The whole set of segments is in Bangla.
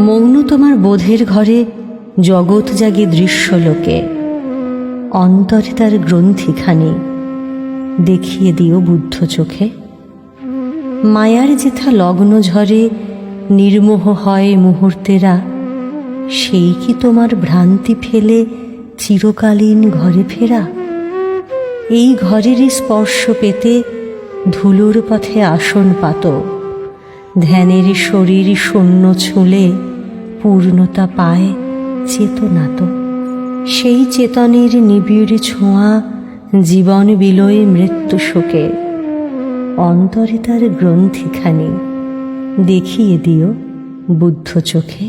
মৌন তোমার বোধের ঘরে জগৎ জাগে দৃশ্যলোকে, অন্তরে তার গ্রন্থিখানি দেখিয়ে দিও বুদ্ধ চোখে। মায়ার যেথা লগ্ন ঝরে নির্মোহ হয় মুহূর্তেরা, সেই কি তোমার ভ্রান্তি ফেলে চিরকালীন ঘরে ফেরা? এই ঘরেরই স্পর্শ পেতে ধুলোর পথে আসন পাত, ধ্যানের শরীর শূন্য ছুঁলে পূর্ণতা পায় চেতনা তো। সেই চেতনের নিবিড় ছোঁয়া জীবন বিলয়ে মৃত্যু শোকে, অন্তরে তার গ্রন্থিখানি দেখিয়ে দিও বুদ্ধ চোখে।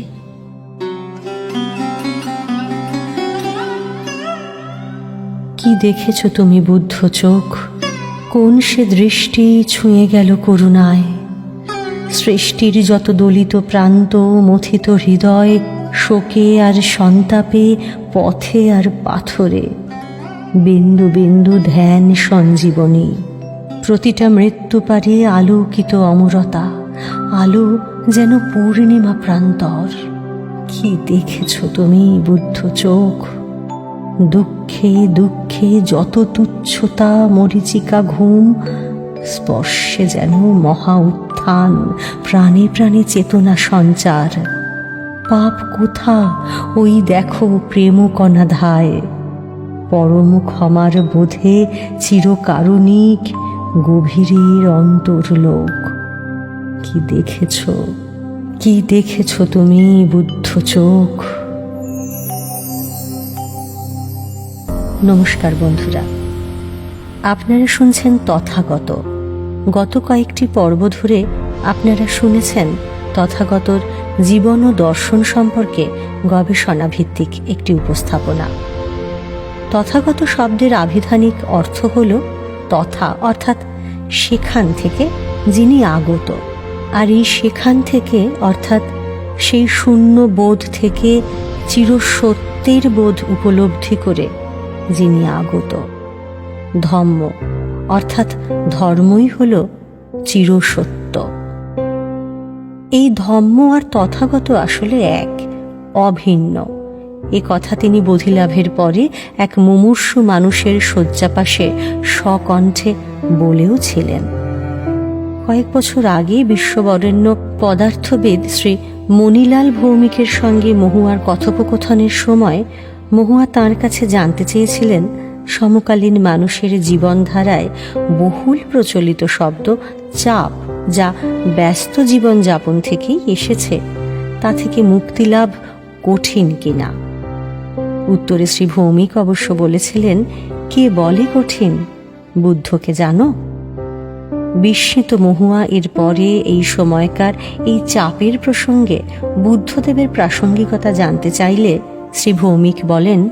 কি দেখেছ তুমি বুদ্ধ চোখ? কোন সে দৃষ্টি ছুঁয়ে গেল করুণায়? সৃষ্টির যত দলিত প্রান্ত, মথিত হৃদয় শোকে আর সন্তাপে, পথে আর পাথরে বিন্দু বিন্দু ধ্যান সঞ্জীবনী। প্রতিটা মৃত্যু পারে আলোকিত অমরতা, আলো যেন পূর্ণিমা প্রান্তর। কি দেখেছ তুমি বুদ্ধ চোখ? দুঃখে দুঃখে যত তুচ্ছতা, মরীচিকা ঘুম, স্পর্শে যেন মহা উত্থান, প্রাণে প্রাণে চেতনা সঞ্চার। পাপ কোথা ওই দেখো প্রেম কণাধায়, পরম ক্ষমার বোধে চিরকারণিক গভীরের অন্তর্লোক। কি দেখেছ, কি দেখেছ তুমি বুদ্ধ চোখ? নমস্কার বন্ধুরা, আপনারা শুনছেন তথাগত। গত কয়েকটি পর্ব ধরে আপনারা শুনেছেন তথাগতর জীবন ও দর্শন সম্পর্কে গবেষণা ভিত্তিক একটি উপস্থাপনা। তথাগত শব্দের আভিধানিক অর্থ হল তথা, অর্থাৎ সেখান থেকে যিনি আগত। আর এই সেখান থেকে অর্থাৎ সেই শূন্য বোধ থেকে চিরসত্যের বোধ উপলব্ধি করে যিনি আগত। ধম্ম অর্থাৎ ধর্মই হল চিরসত্য। এই ধম্ম আর তথাগত আসলে এক, অভিন্ন। এ কথা তিনি বোধিলাভের পরে এক মুমূর্ষু মানুষের শয্যাপাশে স্বকণ্ঠে বলেও ছিলেন। কয়েক বছর আগে বিশ্ববরেণ্য পদার্থবিদ শ্রী মণিলাল ভৌমিকের সঙ্গে মহুয়ার কথোপকথনের সময় মহুয়া তাঁর কাছে জানতে চেয়েছিলেন সমকালীন মানুষের জীবনধারায় বহুল প্রচলিত শব্দ চাপ, যা ব্যস্ত জীবনযাপন থেকেই এসেছে, তা থেকে মুক্তিলাভ কঠিন কিনা। উত্তরে শ্রী ভৌমিক অবশ্য বলেছিলেন, কে বলে কঠিন? বুদ্ধকে জানো? বিস্মিত মহুয়া এর পরে এই সময়কার এই চাপের প্রসঙ্গে বুদ্ধদেবের প্রাসঙ্গিকতা জানতে চাইলে শ্রী ভৌমিক বলেন,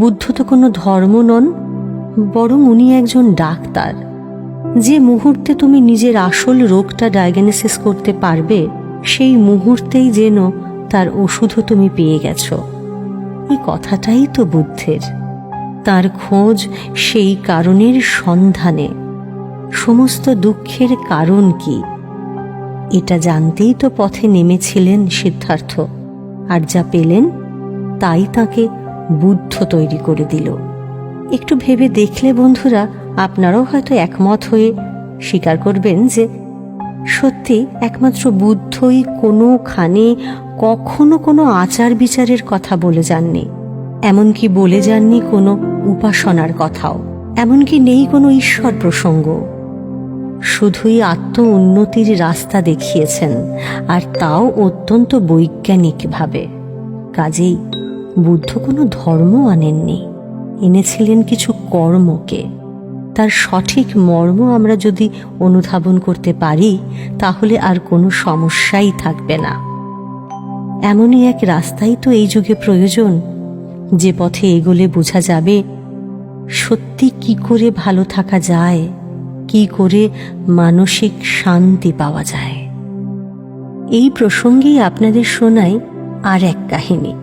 বুদ্ধ তো কোনো ধর্ম নন, বরং উনি একজন ডাক্তার। যে মুহূর্তে তুমি নিজের আসল রোগটা ডায়াগনোসিস করতে পারবে, সেই মুহূর্তেই যেন তার ওষুধও তুমি পেয়ে গেছ। এই কথাটাই তো বুদ্ধের। তার খোঁজ সেই কারণের সন্ধানে। সমস্ত দুঃখের কারণ কি, এটা জানতেই তো পথে নেমেছিলেন সিদ্ধার্থ। আর যা পেলেন তাই তাকে বুদ্ধ তৈরি করে দিল। একটু ভেবে দেখলে বন্ধুরা, আপনারাও হয়তো একমত হয়ে স্বীকার করবেন যে সত্যি একমাত্র বুদ্ধই কোনোখানে কখনো কোনো আচার বিচারের কথা বলে যাননি। এমনকি বলে যাননি কোনো উপাসনার কথাও, এমনকি নেই কোনো ঈশ্বর প্রসঙ্গ। শুধুই আত্ম উন্নতির রাস্তা দেখিয়েছেন, আর তাও অত্যন্ত বৈজ্ঞানিকভাবে। কাজেই বুদ্ধ কোনো ধর্ম আনেননি, এনেছিলেন কিছু কর্মকে। তার সঠিক মর্ম আমরা যদি অনুধাবন করতে পারি, তাহলে আর কোনো সমস্যাই থাকবে না। এমনই এক রাস্তাই তো এই যুগে প্রয়োজন, যে পথে এগোলে বোঝা যাবে সত্যি কি করে ভালো থাকা যায়, কি করে মানসিক শান্তি পাওয়া যায়। এই প্রসঙ্গেই আপনাদের শোনাই আর এক কাহিনী।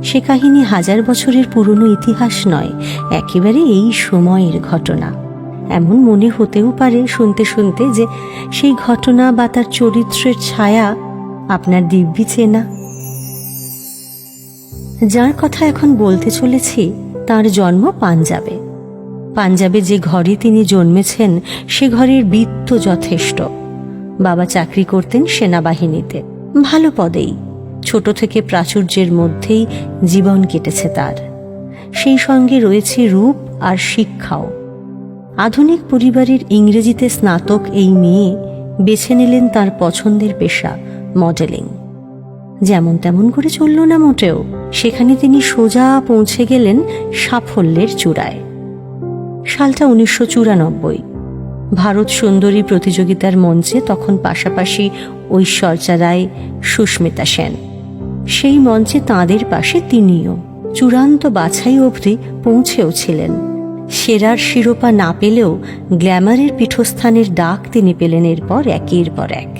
সে কাহিনী 1000 বছরের পুরনো ইতিহাস নয়, একেবারে এই সময়ের ঘটনা। এমন মনে হতেও পারে শুনতে শুনতে যে সেই ঘটনা বা তার চরিত্রের ছায়া আপনার দিব্যি চেনা। যার কথা এখন বলতে চলেছি তার জন্ম পাঞ্জাবে। পাঞ্জাবে যে ঘরে তিনি জন্মেছেন সে ঘরের বৃত্ত যথেষ্ট। বাবা চাকরি করতেন সেনাবাহিনীতে, ভালো পদেই। ছোট থেকে প্রাচুর্যের মধ্যেই জীবন কেটেছে তার। সেই সঙ্গে রয়েছে রূপ আর শিক্ষাও। আধুনিক পরিবারের ইংরেজিতে স্নাতক এই মেয়ে বেছে নিলেন তার পছন্দের পেশা মডেলিং। যেমন তেমন করে চলল না মোটেও। সেখানে তিনি সোজা পৌঁছে গেলেন সাফল্যের চূড়ায়। সালটা 1994। ভারত সুন্দরী প্রতিযোগিতার মঞ্চে তখন পাশাপাশি ঐশ্বর্যা রায়, সুস্মিতা সেন। সেই মঞ্চে তাঁদের পাশে তিনিও চূড়ান্ত বাছাই অবধি পৌঁছেও ছিলেন। সেরার শিরোপা না পেলেও গ্ল্যামারের পীঠস্থানের ডাক তিনি পেলেন এরপর একের পর এক।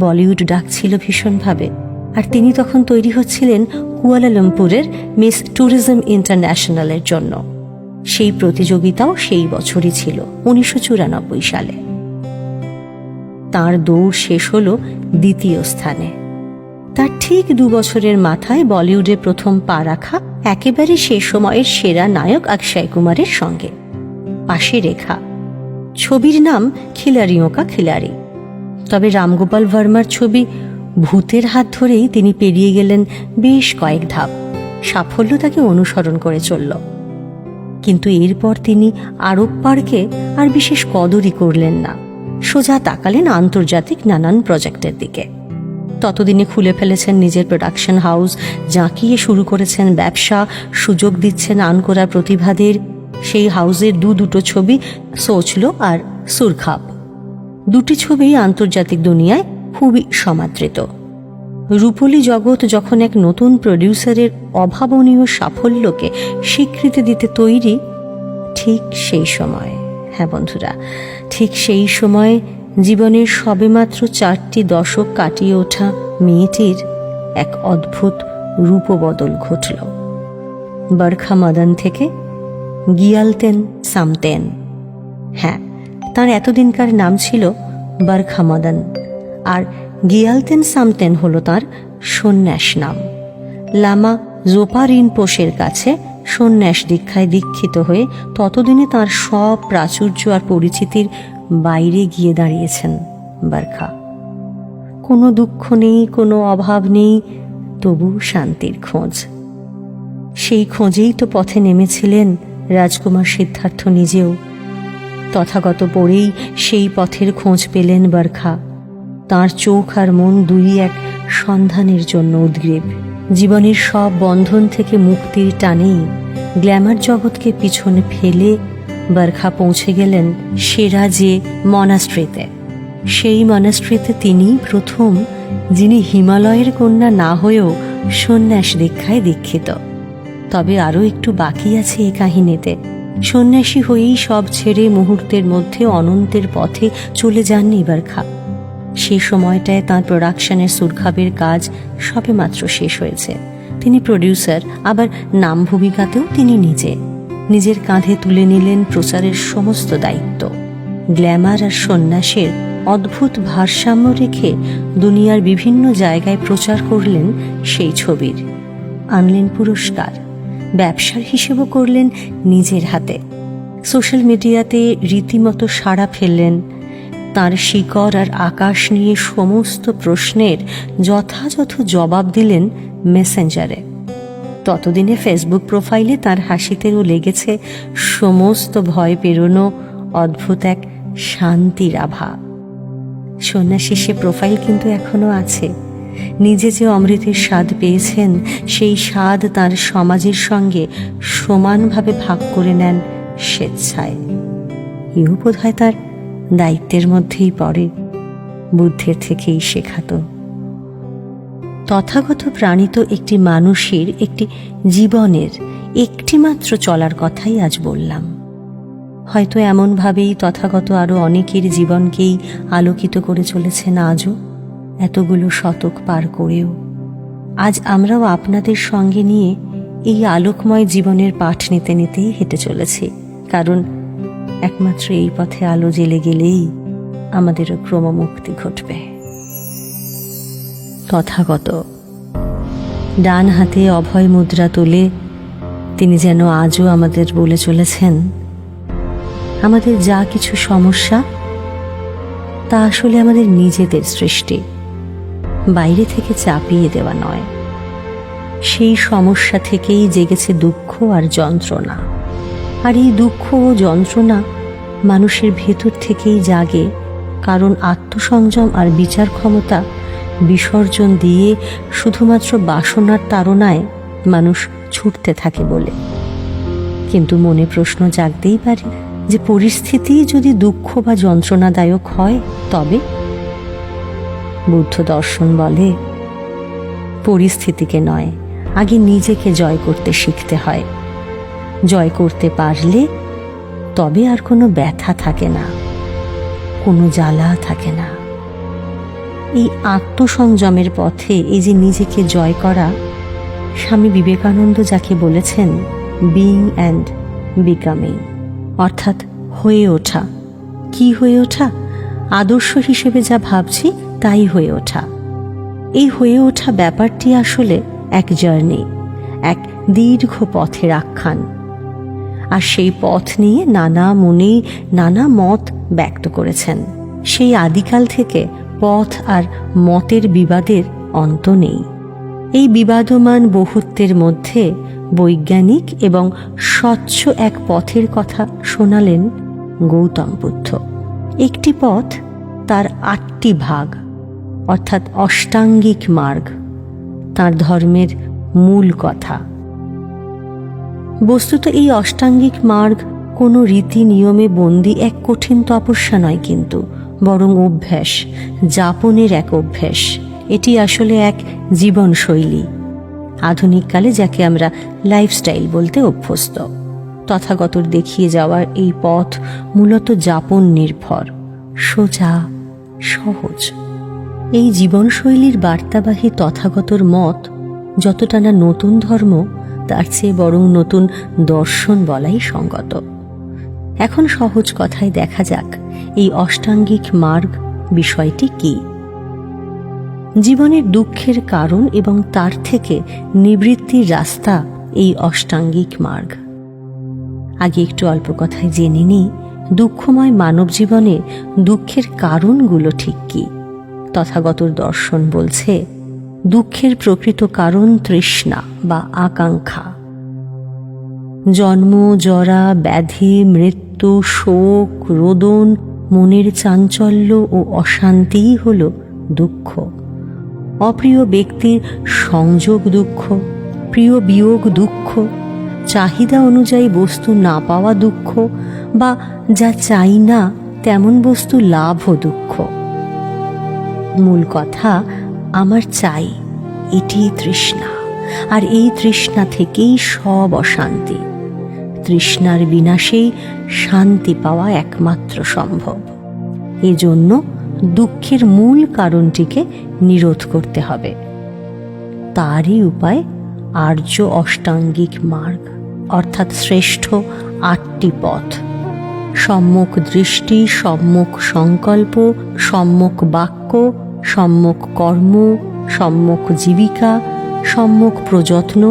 বলিউড ডাক ছিল ভীষণভাবে, আর তিনি তখন তৈরি হচ্ছিলেন কুয়ালালামপুরের মিস ট্যুরিজম ইন্টারন্যাশনালের জন্য। সেই প্রতিযোগিতাও সেই বছরই ছিল, 1994 সালে। তার দৌড় শেষ হল দ্বিতীয় স্থানে। তার ঠিক 2 বছরের মাথায় বলিউডে প্রথম পা রাখা একেবারে সে সময়ের সেরা নায়ক অক্ষয় কুমারের সঙ্গে। পাশে রেখা। ছবির নাম খিলাড়িयों का खिलाड़ी। তবে রামগোপাল ভার্মার ছবি ভূতের হাত ধরেই তিনি পেরিয়ে গেলেন বেশ কয়েক ধাপ। সাফল্য তাকে অনুসরণ করে চলল। কিন্তু এরপর তিনি আরব পাড়কে আর বিশেষ কদরই করলেন না। সোজা তাকালেন আন্তর্জাতিক নানান প্রজেক্টের দিকে। ততদিনে খুলে ফেলেছেন নিজের প্রোডাকশন হাউস, জাঁকিয়ে শুরু করেছেন ব্যবসা, সুযোগ দিচ্ছেন আনকোরা প্রতিভাদের। সেই হাউসের দুটো ছবি সোচলো আর সুরখাব। দুটি ছবি আন্তর্জাতিক দুনিয়ায় খুবই সমাদৃত। রূপলী জগৎ যখন এক নতুন প্রডিউসারের অভাবনীয় সাফল্যকে স্বীকৃতি দিতে তৈরি, ঠিক সেই সময়, হ্যাঁ বন্ধুরা, ঠিক সেই সময় জীবনের সবেমাত্র 4টি দশক কাটিয়ে ওঠা মেয়েটির এক অদ্ভুত রূপবদল ঘটল। বরখা মদন থেকে গিয়ালতেন সামতেন। হ্যাঁ, তার এতদিনকার নাম ছিল বরখা মদন, আর গিয়ালতেন সামতেন হল তার সন্ন্যাস নাম। লামা জোপা রিনপোশের কাছে সন্ন্যাস দীক্ষায় দীক্ষিত হয়ে ততদিনে তার সব প্রাচুর্য আর পরিচিতির বাইরে গিয়ে দাঁড়িয়েছেন বরখা। কোনো দুঃখ নেই, কোনো অভাব নেই, তবু শান্তির খোঁজ। সেই খোঁজেই তো পথে নেমেছিলেন রাজকুমার সিদ্ধার্থ নিজেও। তথাগত পড়েই সেই পথের খোঁজ পেলেন বরখা। তাঁর চোখ আর মন দুই এক সন্ধানের জন্য উদ্গ্রীব। জীবনের সব বন্ধন থেকে মুক্তির টানেই গ্ল্যামার জগৎকে পিছনে ফেলে বরখা পৌঁছে গেলেন সেরাজে মনাস্ট্রিতে। সেই মনাস্ট্রিতে তিনি প্রথম যিনি হিমালয়ের কন্যা না হয়েও সন্ন্যাস দীক্ষায় দীক্ষিত। তবে আরও একটু বাকি আছে এই কাহিনীতে। সন্ন্যাসী হয়েই সব ছেড়ে মুহূর্তের মধ্যে অনন্তের পথে চলে যাননি বরখা। সেই সময়টায় তাঁর প্রোডাকশনের সুরখাবের কাজ সবেমাত্র শেষ হয়েছে। তিনি প্রডিউসার, আবার নাম ভূমিকাতেও তিনি নিজের কাঁধে তুলে নিলেন প্রচারের সমস্ত দায়িত্ব। গ্ল্যামার আর সন্ন্যাসের অদ্ভুত ভারসাম্য রেখে দুনিয়ার বিভিন্ন জায়গায় প্রচার করলেন সেই ছবির। আনলেন পুরস্কার, ব্যবসার হিসেবও করলেন নিজের হাতে। সোশ্যাল মিডিয়াতে রীতিমতো সাড়া ফেললেন। তাঁর শিকড় আর আকাশ নিয়ে সমস্ত প্রশ্নের যথাযথ জবাব দিলেন মেসেঞ্জারে। ততদিনে ফেসবুক প্রোফাইলে তাঁর হাসিতেও লেগেছে সমস্ত ভয় পেরোনো অদ্ভুত এক শান্তির আভা। সন্ন্যাসী সে প্রোফাইল কিন্তু এখনো আছে। নিজে যে অমৃতের স্বাদ পেয়েছেন, সেই স্বাদ তাঁর সমাজের সঙ্গে সমানভাবে ভাগ করে নেন স্বেচ্ছায়। ইউ বোধ হয় তার দায়িত্বের মধ্যেই পড়ে, বুদ্ধের থেকেই শেখাত। তথাগত প্রাণিত একটি মানুষের, একটি জীবনের একটিমাত্র চলার কথাই আজ বললাম। হয়তো এমনভাবেই তথাগত আরও অনেকের জীবনকেই আলোকিত করে চলেছেন আজও, এতগুলো শতক পার করেও। আজ আমরাও আপনাদের সঙ্গে নিয়ে এই আলোকময় জীবনের পাঠ নিতে নিতেই হেঁটে চলেছি, কারণ একমাত্র এই পথে আলো জ্বেলে গেলেই আমাদেরও ক্রমমুক্তি ঘটবে। তথাগত। ডান হাতে অভয় মুদ্রা তুলে তিনি যেন আজও আমাদের বলে চলেছেন, আমাদের যা কিছু সমস্যা তা আসলে আমাদের নিজেদের সৃষ্টি, বাইরে থেকে চাপিয়ে দেওয়া নয়। সেই সমস্যা থেকেই জেগেছে দুঃখ আর যন্ত্রণা। আর এই দুঃখ ও যন্ত্রণা মানুষের ভেতর থেকেই জাগে, কারণ আত্মসংযম আর বিচার ক্ষমতা বিসর্জন দিয়ে শুধুমাত্র বাসনার তাড়নায় মানুষ ছুটতে থাকে বলে। কিন্তু মনে প্রশ্ন জাগতেই পারে যে পরিস্থিতি যদি দুঃখ বা যন্ত্রণাদায়ক হয় তবে? বুদ্ধ দর্শন বলে, পরিস্থিতিকে নয়, আগে নিজেকে জয় করতে শিখতে হয়। জয় করতে পারলে তবে আর কোনো ব্যথা থাকে না, কোনো জ্বালা থাকে না। এই আত্মসংযমের পথে এই যে নিজেকে জয় করা, স্বামী বিবেকানন্দ যাকে বলেছেন বিইং অ্যান্ড বিকামিং, অর্থাৎ হয়ে ওঠা। কি হয়ে ওঠা? আদর্শ হিসেবে যা ভাবছি তাই হয়ে ওঠা। এই হয়ে ওঠা ব্যাপারটি আসলে এক জার্নি, এক দীর্ঘ পথের আখ্যান। আর সেই পথ নিয়ে নানা মুনি নানা মত ব্যক্ত করেছেন। সেই আদিকাল থেকে পথ আর মতের বিবাদের অন্ত নেই। এই বিবাদমান বহুত্বের মধ্যে বৈজ্ঞানিক এবং স্বচ্ছ এক পথের কথা শোনালেন গৌতম বুদ্ধ। একটি পথ, তার 8টি ভাগ, অর্থাৎ অষ্টাঙ্গিক মার্গ, তাঁর ধর্মের মূল কথা। বস্তুত এই অষ্টাঙ্গিক মার্গ কোনো রীতি নিয়মে বন্দী এক কঠিন তপস্যা নয়, কিন্তু বরং অভ্যাস, যাপনের এক অভ্যাস। এটি আসলে এক জীবনশৈলী, আধুনিককালে যাকে আমরা লাইফস্টাইল বলতে অভ্যস্ত। তথাগতর দেখিয়ে যাওয়ার এই পথ মূলত যাপন নির্ভর, সোজা, সহজ। এই জীবনশৈলীর বার্তাবাহী তথাগতর মত যতটা না নতুন ধর্ম, তার চেয়ে বরং নতুন দর্শন বলাই সঙ্গত। এখন সহজ কথায় দেখা যাক এই অষ্টাঙ্গিক মার্গ বিষয়টি কি। জীবনের দুঃখের কারণ এবং তার থেকে নিবৃত্তির রাস্তা এই অষ্টাঙ্গিক মার্গ। আগে একটু অল্প কথায় জেনে নিই, দুঃখময় মানব জীবনে দুঃখের কারণগুলো ঠিক কি। তথাগতর দর্শন বলছে, দুঃখের প্রকৃত কারণ তৃষ্ণা বা আকাঙ্ক্ষা। জন্ম, জরা, ব্যাধি, মৃত্যু, শোক, রোদন, মনের চাঞ্চল্য ও অশান্তিই হল দুঃখ। অপ্রিয় ব্যক্তির সংযোগ দুঃখ, প্রিয় বিয়োগ দুঃখ, চাহিদা অনুযায়ী বস্তু না পাওয়া দুঃখ, বা যা চাই না তেমন বস্তু লাভও দুঃখ। মূল কথা, আমার চাই, এটিই তৃষ্ণা। আর এই তৃষ্ণা থেকেই সব অশান্তি। তৃষ্ণার বিনাশেই শান্তি পাওয়া একমাত্র সম্ভব। এজন্য দুঃখের মূল কারণটিকে নিরোধ করতে হবে। তারই উপায় আর্য অষ্টাঙ্গিক মার্গ, অর্থাৎ শ্রেষ্ঠ 8টি পথ। সম্যক দৃষ্টি, সম্যক সংকল্প, সম্যক বাক্য, সম্যক কর্ম, সম্যক জীবিকা, সম্যক প্রযত্ন,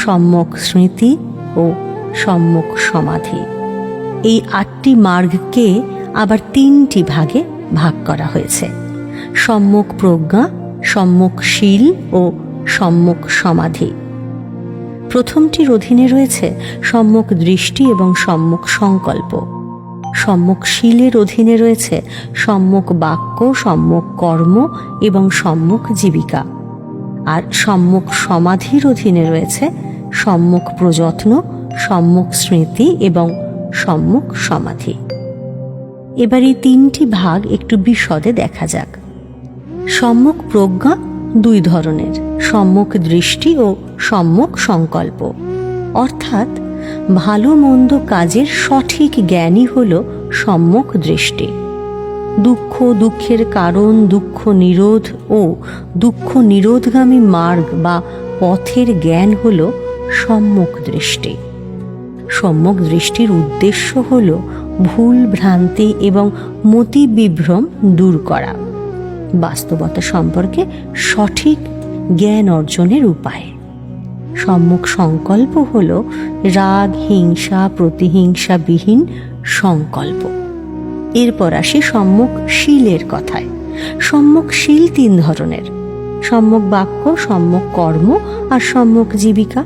সম্যক স্মৃতি ও সম্যক সমাধি। এই 8টি মার্গকে আবার 3টি ভাগে ভাগ করা হয়েছে: সম্যক প্রজ্ঞা, সম্যক শীল ও সম্যক সমাধি। প্রথমটির অধীনে রয়েছে সম্যক দৃষ্টি এবং সম্যক সংকল্প। সম্যক শীলের অধীনে রয়েছে সম্যক বাক্য, সম্যক কর্ম এবং সম্যক জীবিকা। আর সম্যক সমাধির অধীনে রয়েছে সম্যক প্রযত্ন, সম্যক স্মৃতি এবং সম্যক সমাধি। এবার এই 3টি ভাগ একটু বিশদে দেখা যাক। সম্যক প্রজ্ঞা 2 ধরনের: সম্যক দৃষ্টি ও সম্যক সংকল্প। অর্থাৎ ভালো মন্দ কাজের সঠিক জ্ঞানই হল সম্যক দৃষ্টি। দুঃখ, দুঃখের কারণ, দুঃখ নিরোধ ও দুঃখ নিরোধগামী মার্গ বা পথের জ্ঞান হল সম্যক দৃষ্টি। সম্যক দৃষ্টির উদ্দেশ্য হল ভুল ভ্রান্তি এবং মতি বিভ্রম দূর করা। বাস্তবতা সম্পর্কে সঠিক জ্ঞান অর্জনের উপায়। সম্যক সংকল্প হল রাগ, হিংসা, প্রতিহিংসা বিহীন সংকল্প। এরপর আসি সম্যক শীলের কথায়। সম্যক শীল 3 ধরনের: সম্যক বাক্য, সম্যক কর্ম আর সম্যক জীবিকা।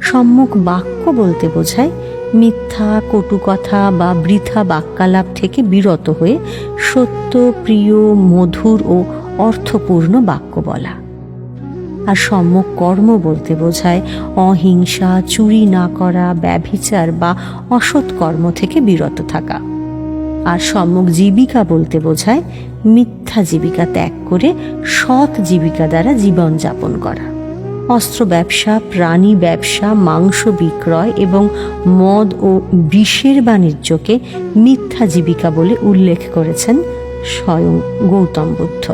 সম্যক বাক্য বলতে বোঝায় মিথ্যা, কটু কথা বা বৃথা বাক্যালাপ থেকে বিরত হয়ে সত্য, প্রিয়, মধুর ও অর্থপূর্ণ বাক্য বলা। আর সম্যক কর্ম বলতে বোঝায় অহিংসা, চুরি না করা, ব্যভিচার বা অসৎ কর্ম থেকে বিরত থাকা। আর সম্যক জীবিকা বলতে বোঝায় মিথ্যা জীবিকা ত্যাগ করে সৎ জীবিকা দ্বারা জীবন যাপন করা। অস্ত্র ব্যবসা, প্রাণী ব্যবসা, মাংস বিক্রয় এবং মদ ও বিষের বাণিজ্যকে মিথ্যা জীবিকা বলে উল্লেখ করেছেন স্বয়ং গৌতম বুদ্ধ।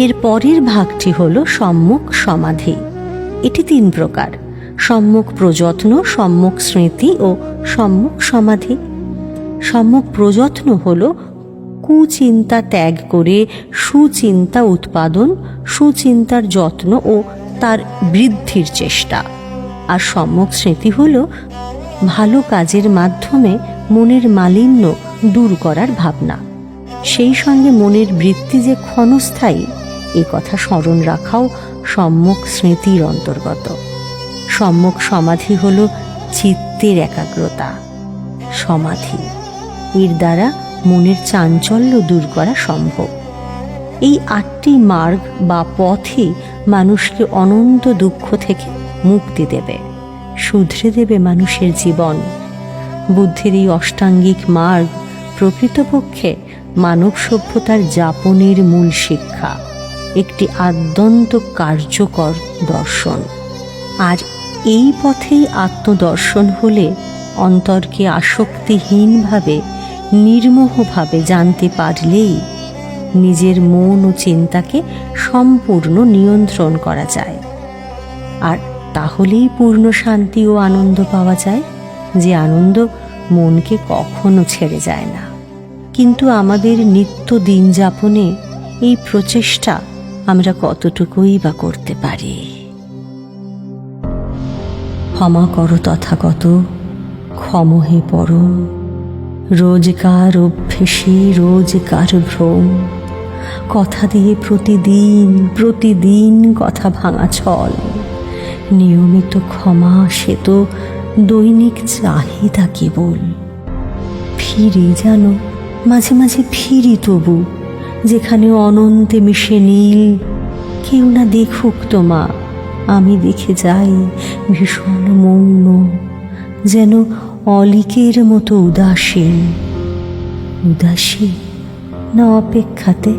এর পরের ভাগটি হল সম্যক সমাধি। এটি 3 প্রকার: সম্যক প্রযত্ন, সম্যক স্মৃতি ও সম্যক সমাধি। সম্যক প্রযত্ন হল কুচিন্তা ত্যাগ করে সুচিন্তা উৎপাদন, সুচিন্তার যত্ন ও তার বৃদ্ধির চেষ্টা। আর সম্যক স্মৃতি হল ভালো কাজের মাধ্যমে মনের মালিন্য দূর করার ভাবনা, সেই সঙ্গে মনের বৃত্তি যে ক্ষণস্থায়ী এ কথা স্মরণ রাখাও সম্যক স্মৃতির অন্তর্গত। সম্যক সমাধি হল চিত্তের একাগ্রতা। সমাধি এর দ্বারা মনের চাঞ্চল্য দূর করা সম্ভব। এই 8টি মার্গ বা পথই মানুষকে অনন্ত দুঃখ থেকে মুক্তি দেবে, শুধরে দেবে মানুষের জীবন। বুদ্ধের এই অষ্টাঙ্গিক মার্গ প্রকৃতপক্ষে মানব সভ্যতার যাপনের মূল শিক্ষা, একটি আদ্যন্ত কার্যকর দর্শন। আর এই পথেই আত্মদর্শন হলে অন্তরকে আসক্তিহীনভাবে, নির্মোহভাবে জানতে পারলেই নিজের মন ও চিন্তাকে সম্পূর্ণ নিয়ন্ত্রণ করা যায়। আর তাহলেই পূর্ণ শান্তি ও আনন্দ পাওয়া যায়, যে আনন্দ মনকে কখনো ছেড়ে যায় না। কিন্তু আমাদের নিত্য দিন যাপনে এই প্রচেষ্টা আমরা কতটুকুই বা করতে পারি? ক্ষমা করো তথাগত, ক্ষম হে পরম। রোজকার অভ্যেসে রোজকার ভ্রম, কথা দিয়ে প্রতিদিন প্রতিদিন কথা ভাঙা ছল। নিয়মিত ক্ষমা সে তো দৈনিক চাহিদা কেবল। ফিরি জানো, মাঝে মাঝে ফিরি তবু, যেখানে অনন্তে মিশে নীল। কেউ না দেখুক তোমা, আমি দেখে যাই ভীষণ মৌন, যেন অলিকের মতো উদাসীন। উদাসী না অপেক্ষাতে?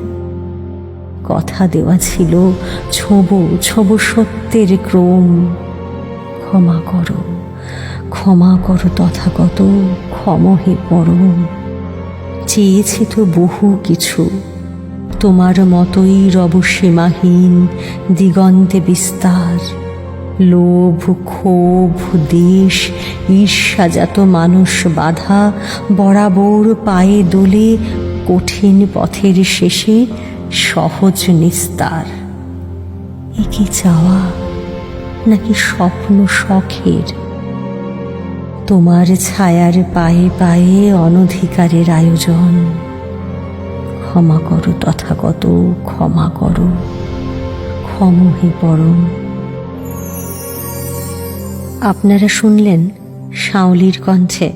কথা দেওয়া ছিল ছোবো ছোবো সত্যের ক্রম। ক্ষমা করো, ক্ষমা করো তথাগত, ক্ষম হে পরম। চেয়েছি তো বহু কিছু, তোমার মতোই রব সীমাহীন দিগন্তে বিস্তার। লোভ, ক্ষোভ, দেশ, ঈর্ষাজাত মানুষ বাধা বরাবর পায়ে দোলে কঠিন পথের শেষে সহজ নিস্তার। এ কি চাওয়া নাকি স্বপ্ন শখের? তোমার ছায়ার পায়ে পায়ে অনধিকারের আয়োজন। ক্ষমা করো তথাগত, ক্ষমা করো, ক্ষম হে পরম। আপনারা শুনলেন শাওলির কণ্ঠে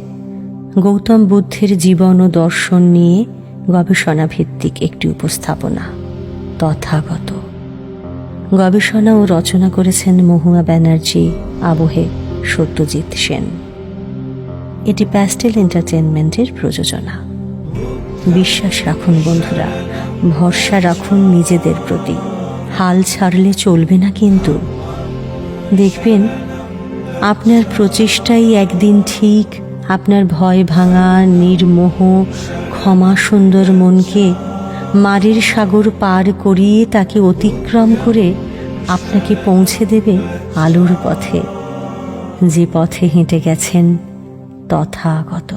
গৌতম বুদ্ধের জীবন ও দর্শন নিয়ে গবেষণা ভিত্তিক একটি উপস্থাপনা, তথাগত। গবেষণা ও রচনা করেছেন মহুয়া ব্যানার্জি, আবহে সত্যজিৎ সেন। এটি প্যাস্টেল এন্টারটেনমেন্টের প্রযোজনা। বিশ্বাস রাখুন বন্ধুরা, ভরসা রাখুন নিজেদের প্রতি। হাল ছাড়লে চলবে না, কিন্তু দেখবেন আপনার প্রচেষ্টাই একদিন ঠিক আপনার ভয় ভাঙা, নির্মোহ, ক্ষমা সুন্দর মনকে মারের সাগর পার করিয়ে তাকে অতিক্রম করে আপনাকে পৌঁছে দেবে আলোর পথে, যে পথে হেঁটে গেছেন তথাগত।